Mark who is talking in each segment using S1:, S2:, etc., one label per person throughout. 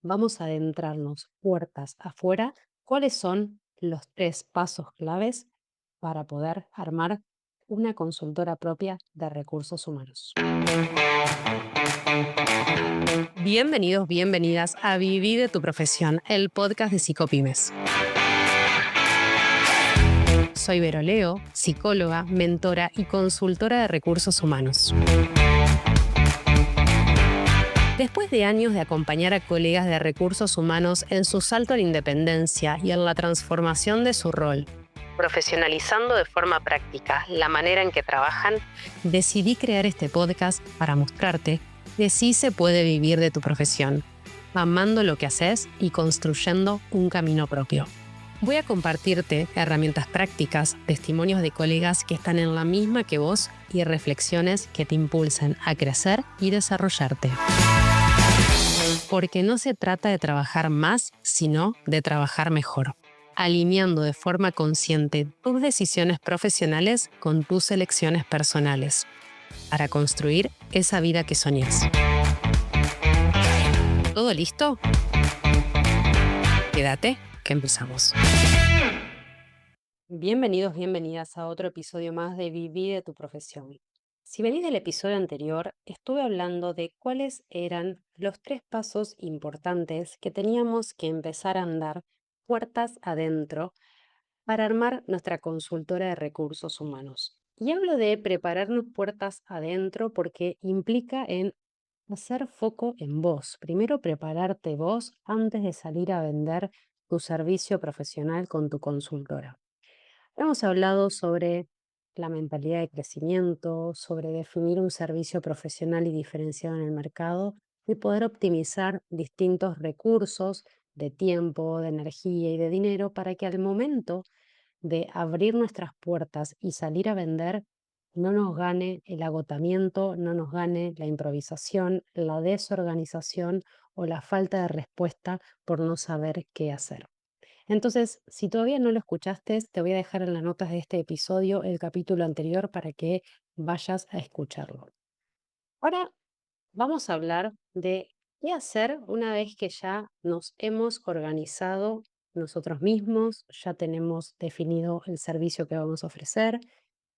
S1: vamos a adentrarnos puertas afuera. ¿Cuáles son los tres pasos claves para poder armar una consultora propia de recursos humanos? Bienvenidos, bienvenidas a Viví de tu profesión, el podcast de Psicopymes. Soy Vero Leo, psicóloga, mentora y consultora de recursos humanos. Después de años de acompañar a colegas de recursos humanos en su salto a la independencia y en la transformación de su rol, profesionalizando de forma práctica la manera en que trabajan, decidí crear este podcast para mostrarte que sí se puede vivir de tu profesión, amando lo que haces y construyendo un camino propio. Voy a compartirte herramientas prácticas, testimonios de colegas que están en la misma que vos y reflexiones que te impulsen a crecer y desarrollarte. Porque no se trata de trabajar más, sino de trabajar mejor, alineando de forma consciente tus decisiones profesionales con tus elecciones personales, para construir esa vida que soñás. ¿Todo listo? Quédate, que empezamos. Bienvenidos, bienvenidas a otro episodio más de Viví de tu profesión. Si venís del episodio anterior, estuve hablando de cuáles eran los tres pasos importantes que teníamos que empezar a andar puertas adentro para armar nuestra consultora de recursos humanos. Y hablo de prepararnos puertas adentro porque implica en hacer foco en vos. Primero prepararte vos antes de salir a vender tu servicio profesional con tu consultora. Hemos hablado sobre la mentalidad de crecimiento, sobre definir un servicio profesional y diferenciado en el mercado y poder optimizar distintos recursos de tiempo, de energía y de dinero para que al momento de abrir nuestras puertas y salir a vender no nos gane el agotamiento, no nos gane la improvisación, la desorganización o la falta de respuesta por no saber qué hacer. Entonces, si todavía no lo escuchaste, te voy a dejar en las notas de este episodio el capítulo anterior para que vayas a escucharlo. Ahora vamos a hablar de qué hacer una vez que ya nos hemos organizado nosotros mismos, ya tenemos definido el servicio que vamos a ofrecer,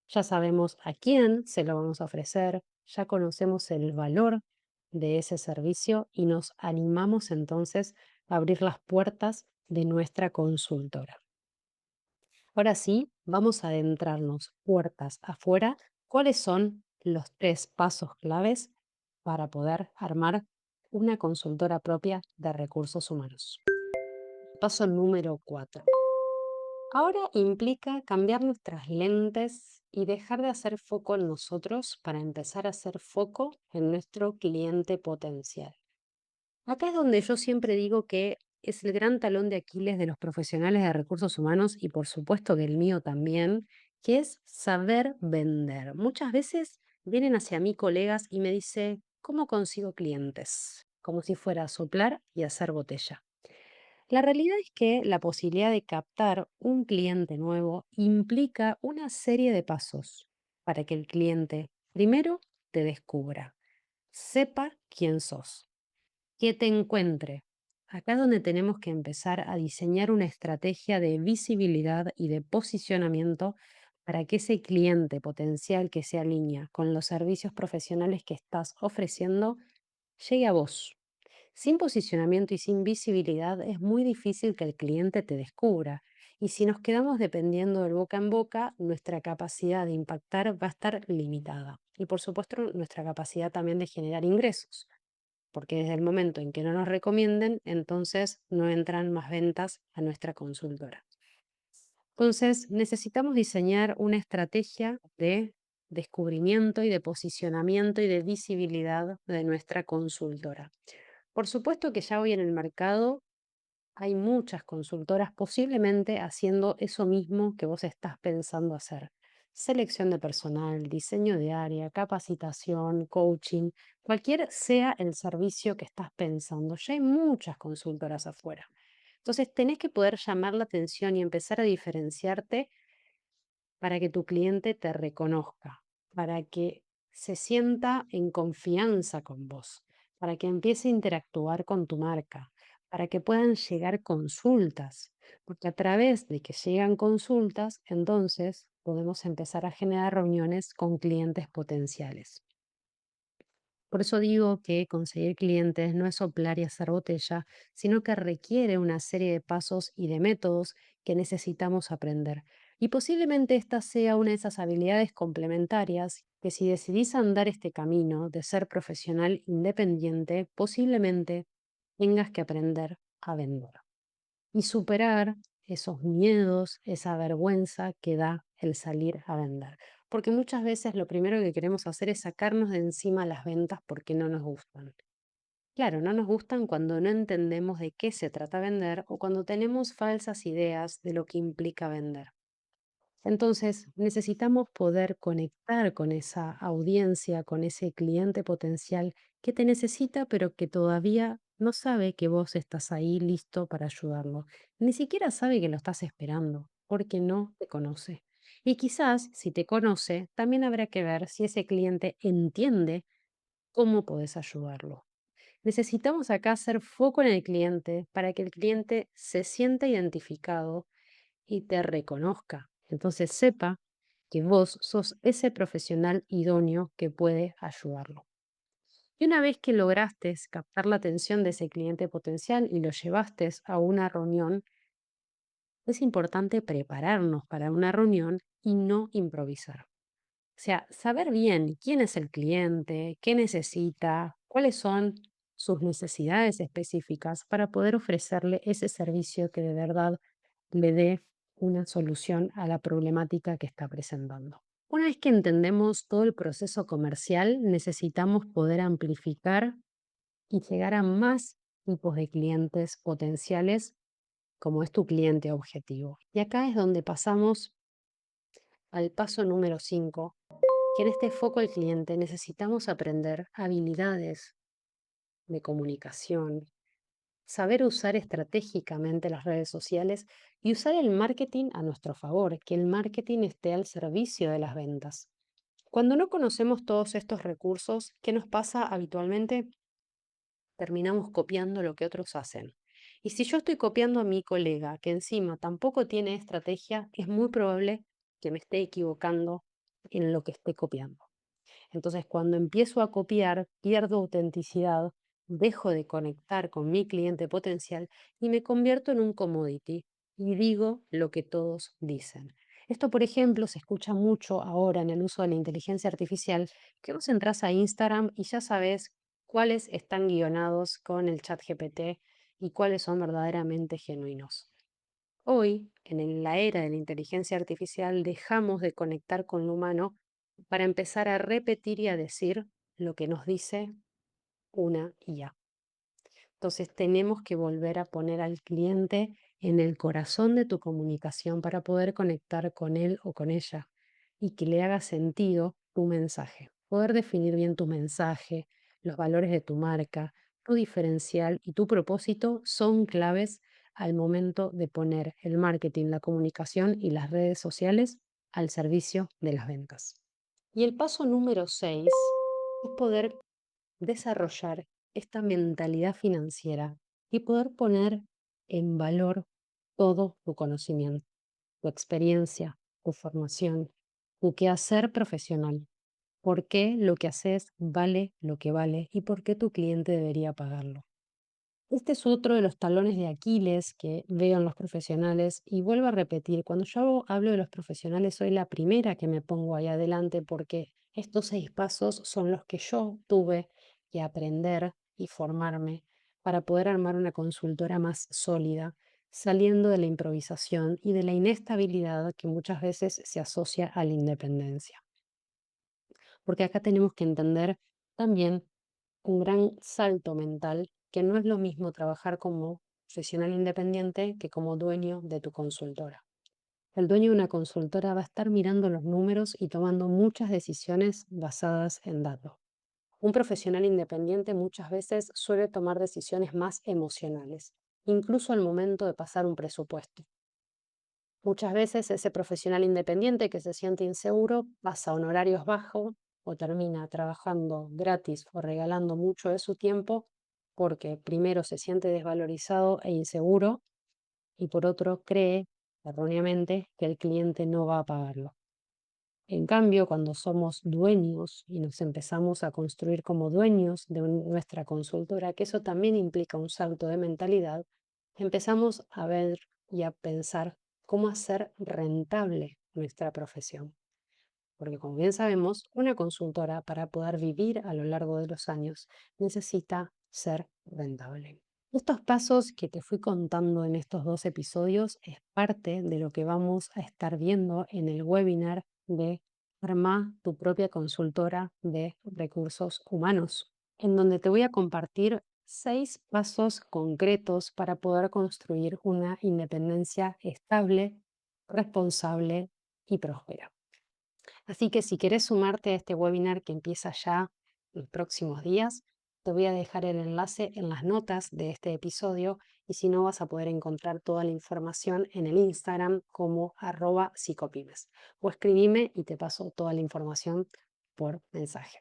S1: ya sabemos a quién se lo vamos a ofrecer, ya conocemos el valor de ese servicio y nos animamos entonces a abrir las puertas de nuestra consultora. Ahora sí, vamos a adentrarnos puertas afuera. ¿Cuáles son los tres pasos claves para poder armar una consultora propia de recursos humanos? Paso número 4. Ahora implica cambiar nuestras lentes y dejar de hacer foco en nosotros para empezar a hacer foco en nuestro cliente potencial. Acá es donde yo siempre digo que es el gran talón de Aquiles de los profesionales de recursos humanos y por supuesto que el mío también, que es saber vender. Muchas veces vienen hacia mí colegas y me dicen, ¿cómo consigo clientes? Como si fuera a soplar y hacer botella. La realidad es que la posibilidad de captar un cliente nuevo implica una serie de pasos para que el cliente primero te descubra, sepa quién sos, que te encuentre. Acá es donde tenemos que empezar a diseñar una estrategia de visibilidad y de posicionamiento para que ese cliente potencial que se alinea con los servicios profesionales que estás ofreciendo llegue a vos. Sin posicionamiento y sin visibilidad es muy difícil que el cliente te descubra. Y si nos quedamos dependiendo del boca en boca, nuestra capacidad de impactar va a estar limitada. Y por supuesto, nuestra capacidad también de generar ingresos, porque desde el momento en que no nos recomienden, entonces no entran más ventas a nuestra consultora. Entonces, necesitamos diseñar una estrategia de descubrimiento y de posicionamiento y de visibilidad de nuestra consultora. Por supuesto que ya hoy en el mercado hay muchas consultoras posiblemente haciendo eso mismo que vos estás pensando hacer. Selección de personal, diseño de área, capacitación, coaching, cualquier sea el servicio que estás pensando. Ya hay muchas consultoras afuera. Entonces tenés que poder llamar la atención y empezar a diferenciarte para que tu cliente te reconozca, para que se sienta en confianza con vos, para que empiece a interactuar con tu marca, para que puedan llegar consultas, porque a través de que llegan consultas, entonces podemos empezar a generar reuniones con clientes potenciales. Por eso digo que conseguir clientes no es soplar y hacer botella, sino que requiere una serie de pasos y de métodos que necesitamos aprender. Y posiblemente esta sea una de esas habilidades complementarias que si decidís andar este camino de ser profesional independiente, posiblemente tengas que aprender a vender y superar esos miedos, esa vergüenza que da el salir a vender. Porque muchas veces lo primero que queremos hacer es sacarnos de encima las ventas porque no nos gustan. Claro, no nos gustan cuando no entendemos de qué se trata vender o cuando tenemos falsas ideas de lo que implica vender. Entonces, necesitamos poder conectar con esa audiencia, con ese cliente potencial que te necesita, pero que todavía no sabe que vos estás ahí listo para ayudarlo. Ni siquiera sabe que lo estás esperando, porque no te conoce. Y quizás, si te conoce, también habrá que ver si ese cliente entiende cómo podés ayudarlo. Necesitamos acá hacer foco en el cliente para que el cliente se sienta identificado y te reconozca. Entonces sepa que vos sos ese profesional idóneo que puede ayudarlo. Y una vez que lograste captar la atención de ese cliente potencial y lo llevaste a una reunión, es importante prepararnos para una reunión y no improvisar. O sea, saber bien quién es el cliente, qué necesita, cuáles son sus necesidades específicas para poder ofrecerle ese servicio que de verdad le dé una solución a la problemática que está presentando. Una vez que entendemos todo el proceso comercial, necesitamos poder amplificar y llegar a más tipos de clientes potenciales como es tu cliente objetivo. Y acá es donde pasamos al paso número 5, que en este foco al cliente necesitamos aprender habilidades de comunicación, saber usar estratégicamente las redes sociales y usar el marketing a nuestro favor, que el marketing esté al servicio de las ventas. Cuando no conocemos todos estos recursos, ¿qué nos pasa habitualmente? Terminamos copiando lo que otros hacen. Y si yo estoy copiando a mi colega, que encima tampoco tiene estrategia, es muy probable que me esté equivocando en lo que esté copiando. Entonces, cuando empiezo a copiar, pierdo autenticidad, dejo de conectar con mi cliente potencial y me convierto en un commodity y digo lo que todos dicen. Esto, por ejemplo, se escucha mucho ahora en el uso de la inteligencia artificial, que vos entras a Instagram y ya sabes cuáles están guionados con el chat GPT y cuáles son verdaderamente genuinos. Hoy, la era de la inteligencia artificial, dejamos de conectar con lo humano para empezar a repetir y a decir lo que nos dice una IA. Entonces tenemos que volver a poner al cliente en el corazón de tu comunicación para poder conectar con él o con ella y que le haga sentido tu mensaje. Poder definir bien tu mensaje, los valores de tu marca, tu diferencial y tu propósito son claves al momento de poner el marketing, la comunicación y las redes sociales al servicio de las ventas. Y el paso número 6 es poder desarrollar esta mentalidad financiera y poder poner en valor todo tu conocimiento, tu experiencia, tu formación, tu quehacer profesional. ¿Por qué lo que haces vale lo que vale y por qué tu cliente debería pagarlo? Este es otro de los talones de Aquiles que veo en los profesionales y vuelvo a repetir, cuando yo hablo de los profesionales soy la primera que me pongo ahí adelante porque estos 6 pasos son los que yo tuve que aprender y formarme para poder armar una consultora más sólida, saliendo de la improvisación y de la inestabilidad que muchas veces se asocia a la independencia. Porque acá tenemos que entender también un gran salto mental, que no es lo mismo trabajar como profesional independiente que como dueño de tu consultora. El dueño de una consultora va a estar mirando los números y tomando muchas decisiones basadas en datos. Un profesional independiente muchas veces suele tomar decisiones más emocionales, incluso al momento de pasar un presupuesto. Muchas veces ese profesional independiente que se siente inseguro pasa honorarios bajos o termina trabajando gratis o regalando mucho de su tiempo porque primero se siente desvalorizado e inseguro y por otro cree erróneamente que el cliente no va a pagarlo. En cambio, cuando somos dueños y nos empezamos a construir como dueños de nuestra consultora, que eso también implica un salto de mentalidad, empezamos a ver y a pensar cómo hacer rentable nuestra profesión. Porque como bien sabemos, una consultora para poder vivir a lo largo de los años necesita ser rentable. Estos pasos que te fui contando en estos 2 episodios es parte de lo que vamos a estar viendo en el webinar de Arma tu propia consultora de recursos humanos, en donde te voy a compartir 6 pasos concretos para poder construir una independencia estable, responsable y próspera. Así que si querés sumarte a este webinar que empieza ya en los próximos días, te voy a dejar el enlace en las notas de este episodio y si no vas a poder encontrar toda la información en el Instagram como @psicopymes o escribime y te paso toda la información por mensaje.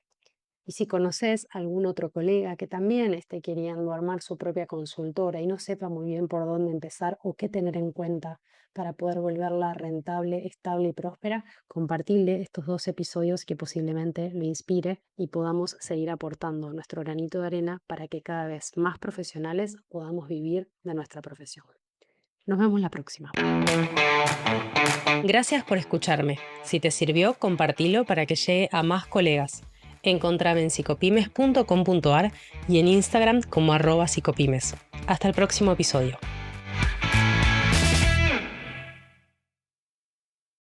S1: Y si conoces algún otro colega que también esté queriendo armar su propia consultora y no sepa muy bien por dónde empezar o qué tener en cuenta para poder volverla rentable, estable y próspera, compartirle estos 2 episodios que posiblemente lo inspire y podamos seguir aportando nuestro granito de arena para que cada vez más profesionales podamos vivir de nuestra profesión. Nos vemos la próxima. Gracias por escucharme. Si te sirvió, compartilo para que llegue a más colegas. Encontrame en psicopymes.com.ar y en Instagram como @psicopymes. Hasta el próximo episodio.